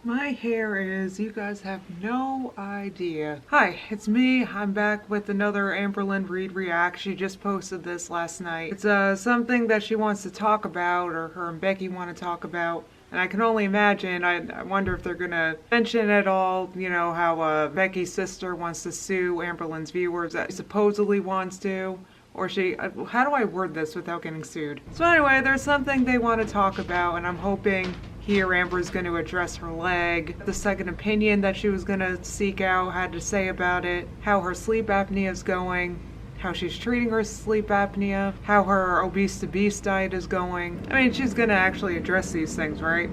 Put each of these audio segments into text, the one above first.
My hair is, you guys have no idea. Hi, it's me. I'm back with another Amberlynn Read React. She just posted this last night. It's something that she wants to talk about, or her and Becky want to talk about. And I can only imagine, I wonder if they're gonna mention at all, you know, how Becky's sister wants to sue Amberlynn's viewers, that she supposedly wants to. Or how do I word this without getting sued? So anyway, there's something they want to talk about, and I'm hoping here Amber's going to address her leg, the second opinion that she was going to seek out, had to say about it, how her sleep apnea is going, how she's treating her sleep apnea, how her obese to beast diet is going. I mean, she's going to actually address these things, right?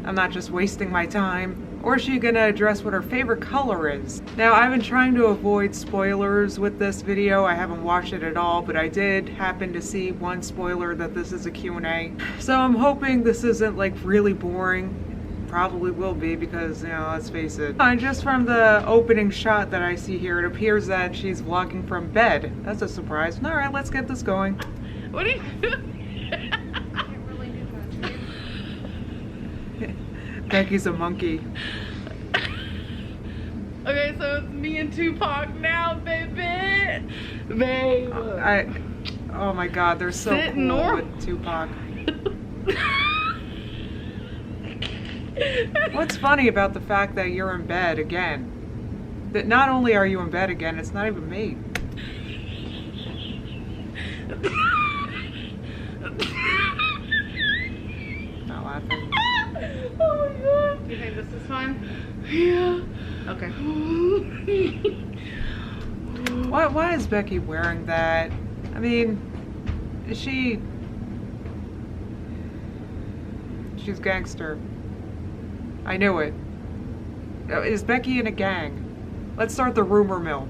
I'm not just wasting my time. Or is she gonna address what her favorite color is? Now, I've been trying to avoid spoilers with this video. I haven't watched it at all, but I did happen to see one spoiler that this is a Q&A. So I'm hoping this isn't like really boring. Probably will be because, you know, let's face it. Just from the opening shot that I see here, it appears that she's vlogging from bed. That's a surprise. All right, let's get this going. What are you doing? Becky's a monkey. Okay, so it's me and Tupac now, baby. Babe. Oh my god, they're so cool with Tupac. What's funny about the fact that you're in bed again? That not only are you in bed again, it's not even me. Not laughing. Oh my god. You think this is fun? Yeah. Okay. Why is Becky wearing that? I mean, she's gangster. I knew it. Is Becky in a gang? Let's start the rumor mill.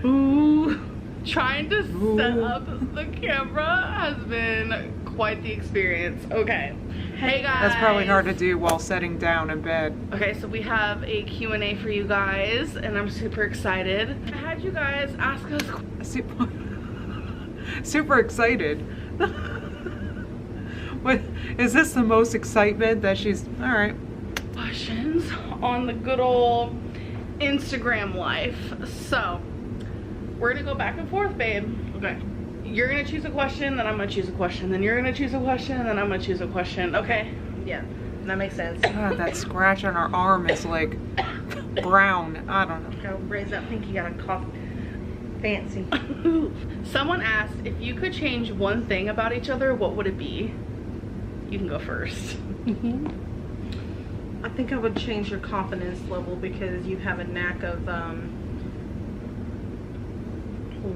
Ooh. Trying to set up the camera has been quite the experience. Okay. Hey guys. That's probably hard to do while sitting down in bed. Okay, so we have a Q&A for you guys, and I'm super excited. I had you guys ask us super excited. What is this, the most excitement that she's all right? Questions on the good old Instagram life. So we're gonna go back and forth, babe. Okay. You're gonna choose a question, then I'm gonna choose a question, then you're gonna choose a question, and then I'm gonna choose a question. Okay? Yeah, that makes sense. God, that scratch on her arm is like brown. I don't know. Go raise that pinky, got a cough. Fancy. Someone asked, if you could change one thing about each other, what would it be? You can go first. I think I would change your confidence level because you have a knack of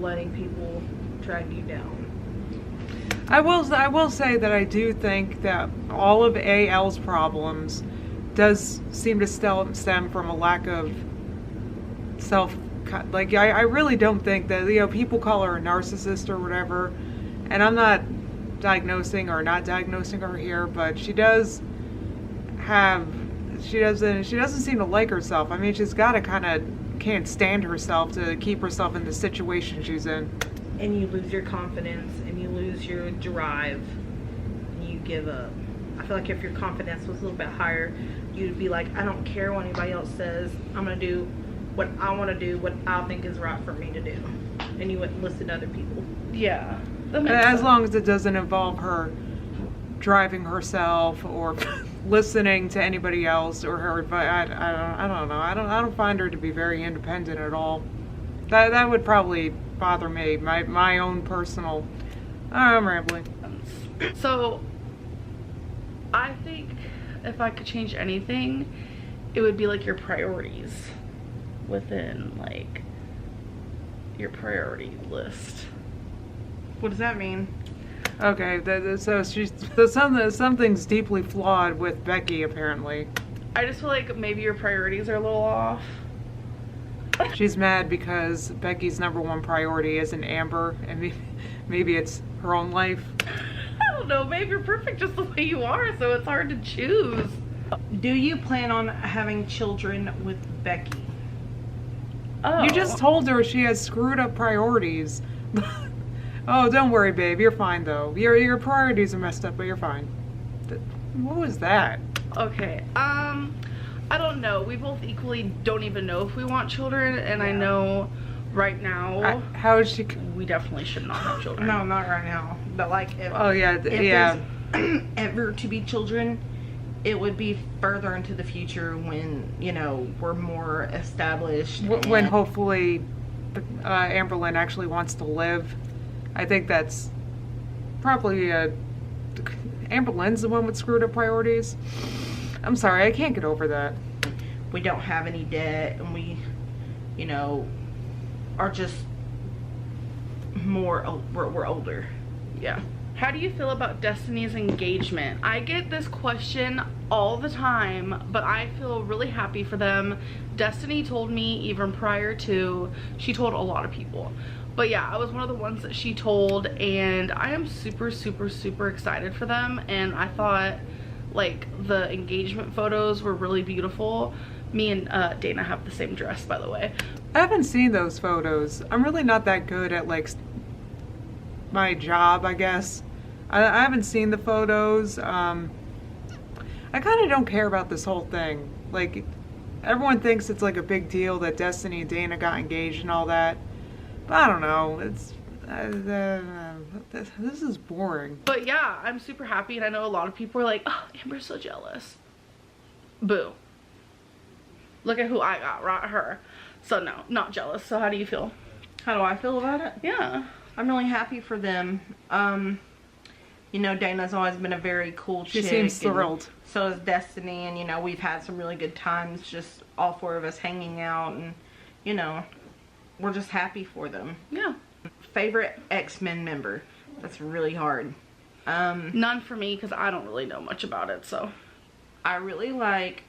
letting people drag you down. I will say that I do think that all of AL's problems does seem to stem from a lack of like I really don't think that, you know, people call her a narcissist or whatever, and I'm not diagnosing or not diagnosing her here, but she doesn't seem to like herself. I mean, she's got to can't stand herself to keep herself in the situation she's in. And you lose your confidence and you lose your drive and you give up. I feel like if your confidence was a little bit higher, you'd be like, I don't care what anybody else says. I'm going to do what I want to do, what I think is right for me to do. And you wouldn't listen to other people. Yeah. As long as it doesn't involve her driving herself or listening to anybody else or her advice. I don't know. I don't find her to be very independent at all. That would probably bother me. My own personal. I'm rambling. So I think if I could change anything, it would be like your priorities within like your priority list. What does that mean? Okay, so something's deeply flawed with Becky apparently. I just feel like maybe your priorities are a little off. She's mad because Becky's #1 priority isn't Amber, and maybe it's her own life. I don't know, babe, you're perfect just the way you are, so it's hard to choose. Do you plan on having children with Becky? Oh. You just told her she has screwed up priorities. Oh, don't worry, babe. You're fine, though. Your priorities are messed up, but you're fine. What was that? Okay. I don't know. We both equally don't even know if we want children, and I know right now how is she? We definitely should not have children. No, not right now. But like, if, Oh yeah, if yeah. there's ever to be children, it would be further into the future when, you know, we're more established. When hopefully Amberlynn actually wants to live. I think that's probably Amberlynn's the one with screwed up priorities. I'm sorry, I can't get over that. we don't have any debt, and we, you know, are just more, we're older. Yeah. How do you feel about Destiny's engagement? I get this question all the time, but I feel really happy for them. Destiny told me even prior to, she told a lot of people. But yeah, I was one of the ones that she told, and I am super, super, super excited for them. And I thought, like, the engagement photos were really beautiful. Me and Dana have the same dress, by the way. I haven't seen those photos. I'm really not that good at, like, my job, I guess. I haven't seen the photos. I kind of don't care about this whole thing. Like, everyone thinks it's like a big deal that Destiny and Dana got engaged and all that. But I don't know. It's this is boring. But yeah, I'm super happy, and I know a lot of people are like, oh, Amber's so jealous. Boo. Look at who I got, right? Her. So no, not jealous. So how do you feel? How do I feel about it? Yeah. I'm really happy for them. You know, Dana's always been a very cool chick. She seems thrilled. So is Destiny, and you know, we've had some really good times, just all four of us hanging out, and you know, we're just happy for them. Yeah. Favorite X-Men member? That's really hard. None for me, because I don't really know much about it, so. I really like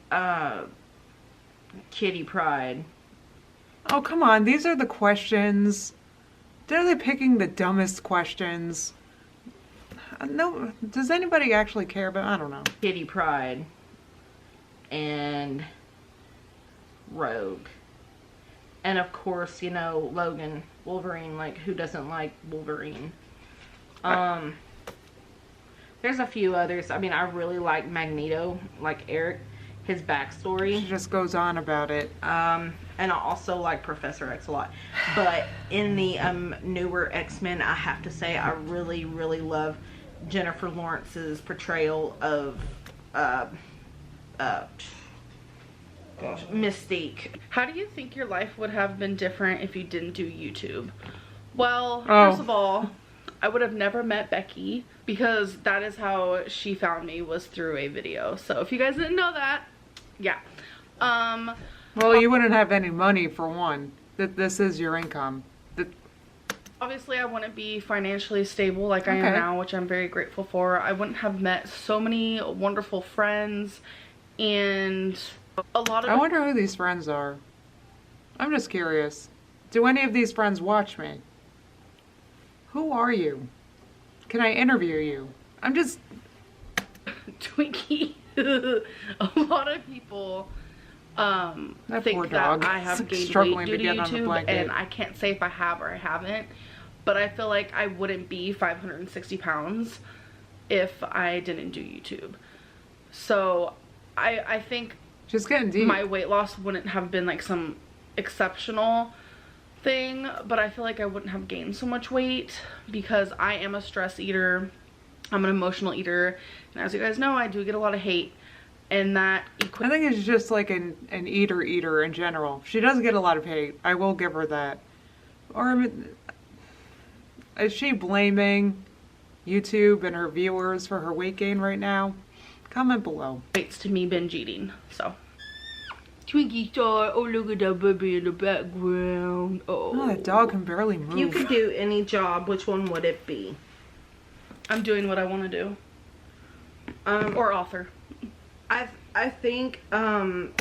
Kitty Pryde. Oh, come on. These are the questions. They're they picking the dumbest questions. No, does anybody actually care about? I don't know. Kitty Pryde and Rogue, and of course, you know, Logan, Wolverine. Like, who doesn't like Wolverine? There's a few others. I mean, I really like Magneto, like Eric, his backstory. She just goes on about it. And I also like Professor X a lot. But in the newer X-Men, I have to say I really, really love Jennifer Lawrence's portrayal of Mystique. How do you think your life would have been different if you didn't do YouTube? Well, Oh. first of all, I would have never met Becky, because that is how she found me, was through a video. So if you guys didn't know that, yeah. Well, you wouldn't have any money for one. This is your income. Obviously, I wouldn't be financially stable like I am Okay. now, which I'm very grateful for. I wouldn't have met so many wonderful friends, and a lot of I wonder who these friends are. I'm just curious. Do any of these friends watch me? Who are you? Can I interview you? I'm just... Twinkie. A lot of people That poor think dog. that I have gained Struggling weight to due to get on the YouTube, blanket. and I can't say if I have or I haven't, but I feel like I wouldn't be 560 pounds if I didn't do YouTube. So I think Just getting deep. my weight loss wouldn't have been like some exceptional thing, but I feel like I wouldn't have gained so much weight because I am a stress eater. I'm an emotional eater, and as you guys know, I do get a lot of hate, and that I think it's just like an eater in general. She does get a lot of hate. I will give her that. Or I mean, is she blaming YouTube and her viewers for her weight gain right now? Comment below. equates to me binge eating. So Twinkie star, oh look at that baby in the background. Oh, that dog can barely move. If you could do any job, which one would it be? I'm doing what I want to do. Or author. I think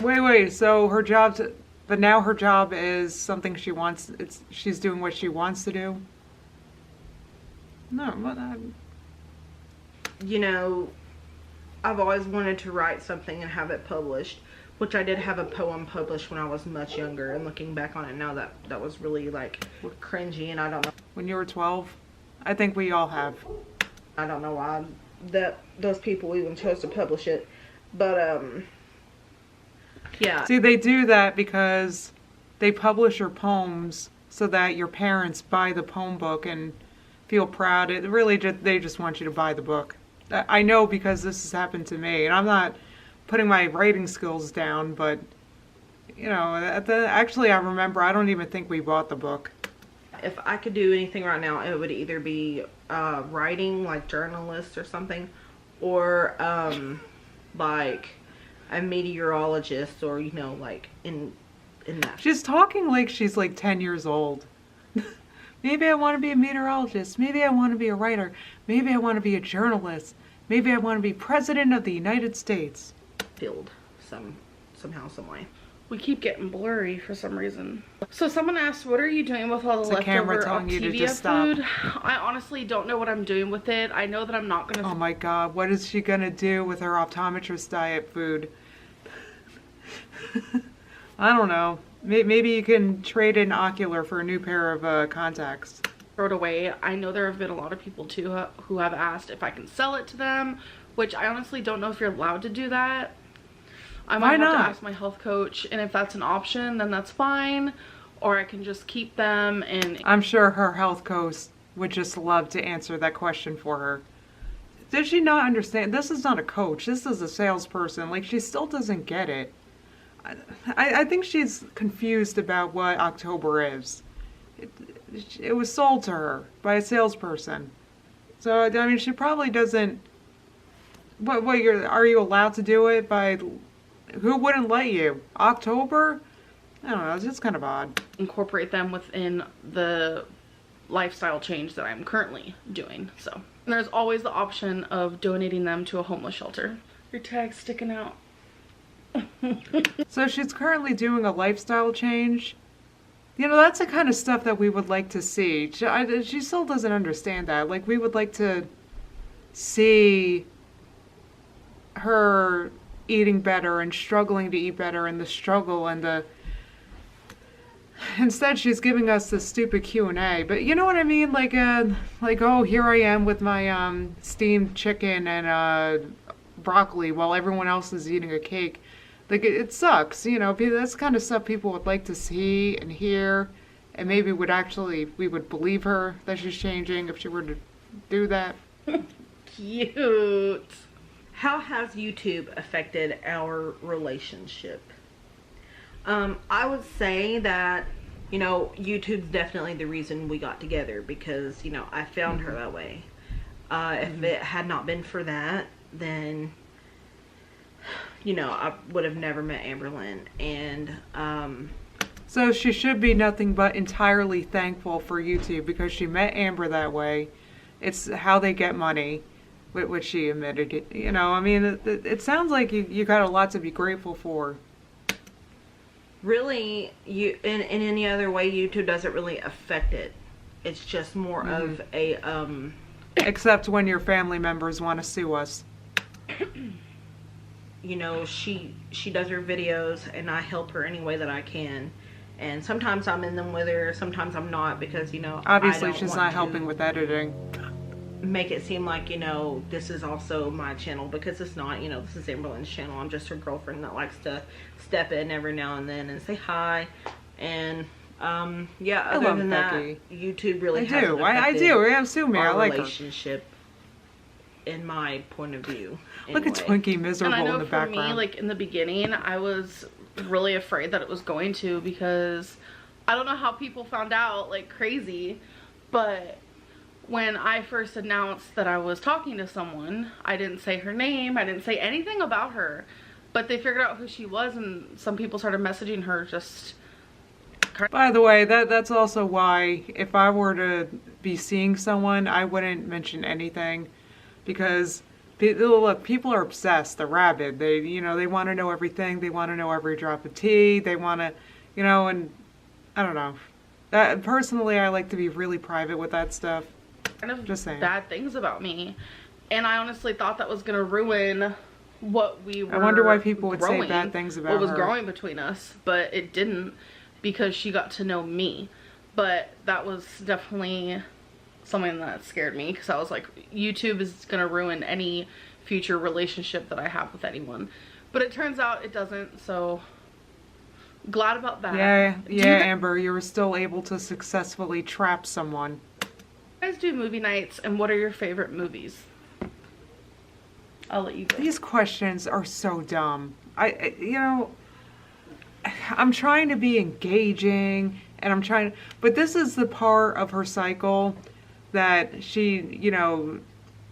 Wait. So her job's, but now her job is something she wants. She's doing what she wants to do. No, but you know, I've always wanted to write something and have it published, which I did have a poem published when I was much younger, and looking back on it now, that was really like cringy, and I don't know when you were 12, I think we all have. why those people even chose to publish it, but Yeah. See, they do that because they publish your poems so that your parents buy the poem book and feel proud. It really they just want you to buy the book. I know because this has happened to me, and I'm not putting my writing skills down, but you know, actually I remember I don't even think we bought the book. If I could do anything right now, it would either be writing, like journalist or something, or like a meteorologist, or you know, like in that. She's talking like she's like 10 years old. Maybe I want to be a meteorologist. Maybe I want to be a writer. Maybe I want to be a journalist. Maybe I want to be president of the United States. Field somehow, some way. We keep getting blurry for some reason. So someone asked, what are you doing with all the It's a camera leftover telling you to Optivia just stop. food? I honestly don't know what I'm doing with it. I know that I'm not gonna... Oh my God, what is she gonna do with her optometrist diet food? I don't know. Maybe you can trade in Ocular for a new pair of contacts. throw it away. I know there have been a lot of people too who have asked if I can sell it to them, which I honestly don't know if you're allowed to do that. I might have to ask my health coach, and if that's an option, then that's fine. Or I can just keep them, and I'm sure her health coach would just love to answer that question for her. Does she not understand? This is not a coach. This is a salesperson. Like, she still doesn't get it. I think she's confused about what October is. It was sold to her by a salesperson. So, I mean, she probably doesn't... Are you allowed to do it by... Who wouldn't let you? October? I don't know, it's just kind of odd. Incorporate them within the lifestyle change that I'm currently doing. So, and there's always the option of donating them to a homeless shelter. Your tag's sticking out. So she's currently doing a lifestyle change. You know, that's the kind of stuff that we would like to see. She still doesn't understand that. Like, we would like to see her eating better and struggling to eat better, and the struggle and the... Instead, she's giving us this stupid Q&A. But you know what I mean? Like, oh, here I am with my steamed chicken and broccoli while everyone else is eating a cake. Like, it sucks, you know. That's the kind of stuff people would like to see and hear. And maybe we would believe her that she's changing if she were to do that. Cute. How has YouTube affected our relationship? I would say that, you know, YouTube's definitely the reason we got together, because, you know, I found her that way. If it had not been for that, then, you know, I would have never met Amberlynn. And, so she should be nothing but entirely thankful for YouTube, because she met Amber that way. It's how they get money, which she admitted. You know, I mean, it sounds like you got a lot to be grateful for. Really, in any other way, YouTube doesn't really affect it. It's just more of a Except when your family members want to sue us. You know, she does her videos, and I help her any way that I can. And sometimes I'm in them with her, sometimes I'm not, because, you know, obviously she's not helping with editing. Make it seem like, you know, this is also my channel, because it's not. You know, this is Amberlynn's channel. I'm just her girlfriend that likes to step in every now and then and say hi. And yeah, other than that, YouTube really hasn't affected our relationship, in my point of view. Look at Twinkie miserable in the background. And I know for me, like, in the beginning, I was really afraid that it was going to, because I don't know how people found out like crazy, but when I first announced that I was talking to someone, I didn't say her name, I didn't say anything about her, but they figured out who she was, and some people started messaging her just... By the way, that's also why if I were to be seeing someone, I wouldn't mention anything, because look, people are obsessed. They're rabid. They, you know, they want to know everything. They want to know every drop of tea. They want to, you know, and I don't know. Personally, I like to be really private with that stuff. Kind of just saying. Bad things about me, and I honestly thought that was gonna ruin what we were. I wonder why people would say bad things about what was her. growing between us, but it didn't, because she got to know me. But that was definitely something that scared me, because I was like, YouTube is gonna ruin any future relationship that I have with anyone. But it turns out it doesn't, so glad about that. Yeah, Do yeah, you Amber, you were still able to successfully trap someone. guys do movie nights, and what are your favorite movies? I'll let you go. These questions are so dumb. You know, I'm trying to be engaging, and I'm trying, but this is the part of her cycle that she, you know,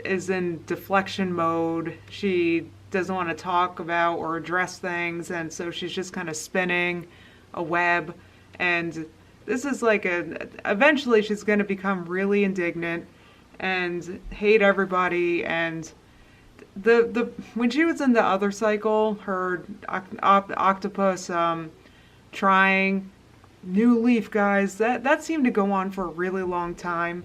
is in deflection mode. She doesn't want to talk about or address things, and so she's just kind of spinning a web. And this is like eventually she's going to become really indignant and hate everybody. And the when she was in the other cycle, her octopus trying new leaf, guys, that seemed to go on for a really long time.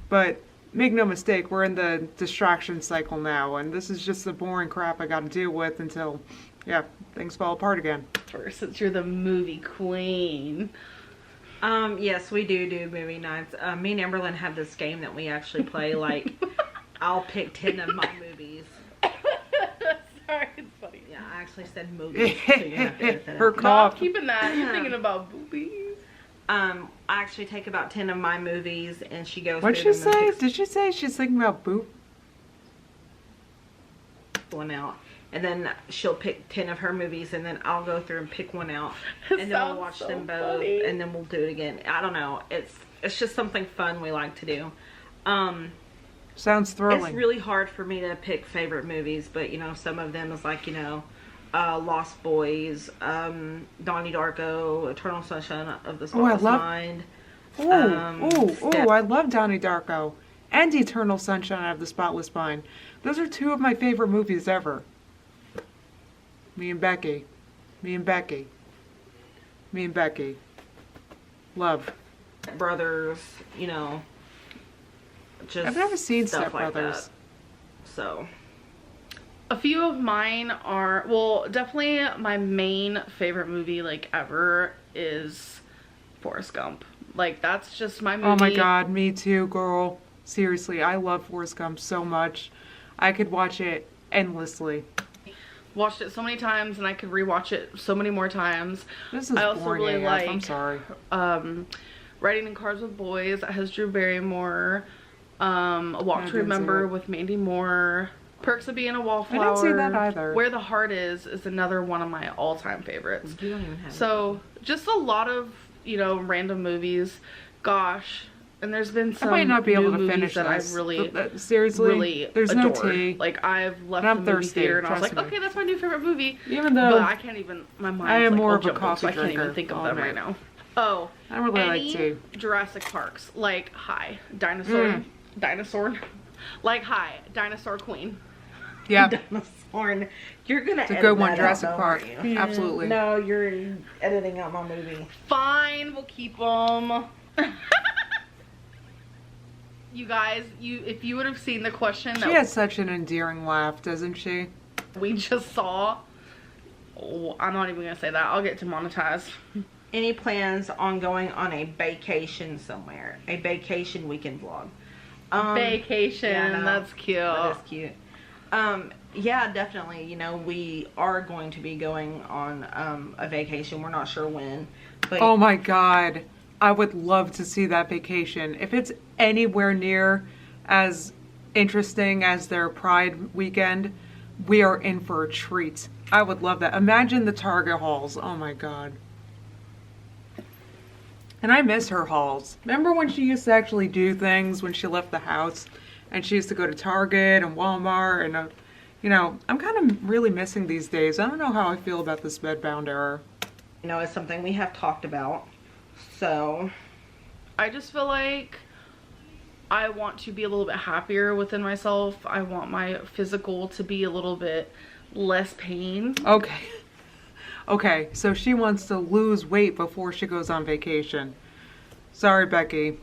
But make no mistake, we're in the distraction cycle now, and this is just the boring crap I got to deal with until, yeah, things fall apart again. First, since you're the movie queen. Yes, we do movie nights. Me and Amberlynn have this game that we actually play. Like, I'll pick 10 of my movies. Sorry, it's funny. Yeah, I actually said movies. So you have to edit that Her out. cough. Not keeping that. You're thinking about boobies. I actually take about 10 of my movies, and she goes What'd through she them and say? picks Did she say she's thinking about boop? one out. And then she'll pick 10 of her movies, and then I'll go through and pick one out. It And then we'll sounds watch so them both, funny. and then we'll do it again. I don't know. It's just something fun we like to do. Sounds thrilling. It's really hard for me to pick favorite movies, but you know, some of them is like, you know, Lost Boys, Donnie Darko, Eternal Sunshine of the Spotless Mind. I love Donnie Darko and Eternal Sunshine of the Spotless Mind. Those are two of my favorite movies ever. Me and Becky. Love. Brothers, you know, just I've never seen stuff Step like Brothers. that. So A few of mine are, well, definitely my main favorite movie, like, ever is Forrest Gump. Like, that's just my movie. Oh my god, me too, girl. Seriously, I love Forrest Gump so much. I could watch it endlessly. Watched it so many times, and I could rewatch it so many more times. This is I also boring really AF, like, I'm sorry. Writing in Cars with Boys, that has Drew Barrymore. A Walk to Remember with Mandy Moore. Perks of Being a Wallflower. I didn't see that either. Where the Heart Is another one of my all-time favorites. you don't even have So, just a lot of, you know, random movies. Gosh. And there's been some I might not be able new to movies finish that this. I've really, Seriously, really there's adored. no tea. Like, I've left And I'm the movie thirsty, theater and I was trust like, me. okay, that's my new favorite movie. Even though But I can't even, my mind's I am like more all of a jumbled, coffee so I can't drinker, even think of I'll them admit. right now. Oh, I don't really like any tea. Jurassic Parks. Like, hi, Mm. Dinosaur. Like, hi, Dinosaur Queen. Yeah, Dinosaur. You're gonna it's a edit good one, that Jurassic out, Park. don't you? Absolutely. No, you're editing out my movie. Fine, we'll keep them. You guys, if you would have seen the question She that has such an endearing laugh, doesn't she? we just saw, oh, I'm not even gonna say that. I'll get demonetized. Any plans on going on a vacation somewhere? A vacation weekend vlog. Vacation, yeah, I know. that's cute. That is cute. Yeah, definitely. You know, we are going to be going on a vacation. We're not sure when. But Oh my god. I would love to see that vacation. If it's anywhere near as interesting as their Pride weekend, we are in for a treat. I would love that. Imagine the Target hauls. Oh my god. And I miss her hauls. Remember when she used to actually do things when she left the house? And she used to go to Target and Walmart and, you know, I'm kind of really missing these days. I don't know how I feel about this bedbound era. you know, it's something we have talked about. So I just feel like I want to be a little bit happier within myself. I want my physical to be a little bit less pain. Okay. Okay, so she wants to lose weight before she goes on vacation. Sorry, Becky.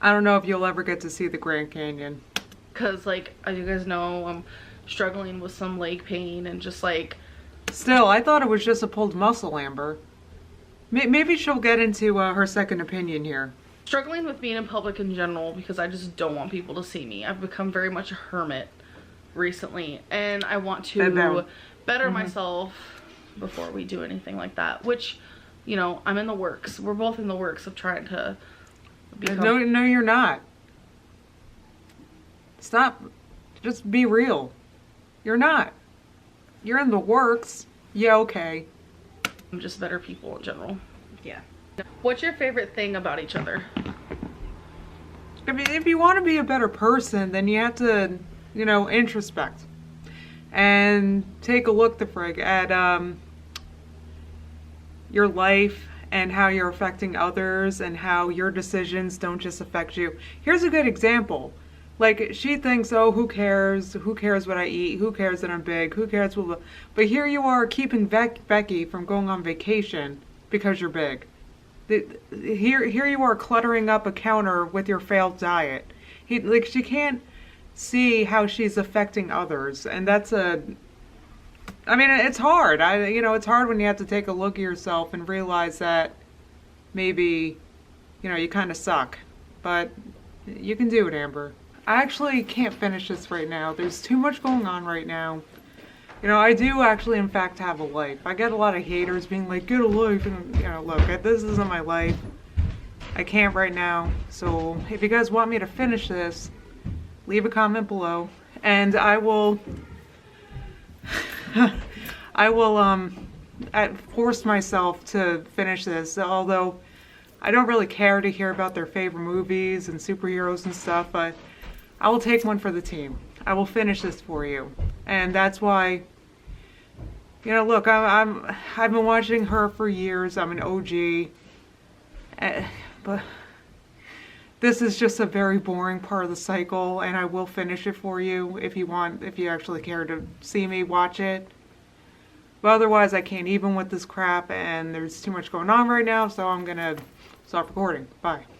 I don't know if you'll ever get to see the Grand Canyon. Because, like, as you guys know, I'm struggling with some leg pain and just, like... Still, I thought it was just a pulled muscle, Amber. Maybe she'll get into her second opinion here. Struggling with being in public in general because I just don't want people to see me. I've become very much a hermit recently. And I want to better myself before we do anything like that, which, you know, I'm in the works. We're both in the works of trying to become... No, you're not. Stop. Just be real. You're not. You're in the works. Yeah, okay. just better people in general. Yeah. What's your favorite thing about each other? I mean, if you want to be a better person, then you have to, you know, introspect. And take a look the frig at your life and how you're affecting others and how your decisions don't just affect you. Here's a good example. Like, she thinks, oh, who cares? Who cares what I eat? Who cares that I'm big? Who cares? Blah, blah. But here you are keeping Becky from going on vacation because you're big. Here you are cluttering up a counter with your failed diet. She can't see how she's affecting others, and that's I mean, it's hard. It's hard when you have to take a look at yourself and realize that maybe, you kind of suck. But you can do it, Amber. I actually can't finish this right now. There's too much going on right now. I do actually, in fact, have a life. I get a lot of haters being like, get a life. And, look, this isn't my life. I can't right now. So if you guys want me to finish this, leave a comment below. And I will force myself to finish this. Although I don't really care to hear about their favorite movies and superheroes and stuff. But I will take one for the team. I will finish this for you. And that's why, look, I've been watching her for years. I'm an OG. But this is just a very boring part of the cycle, and I will finish it for you if you actually care to see me watch it. But otherwise, I can't even with this crap, and there's too much going on right now, so I'm gonna stop recording. Bye.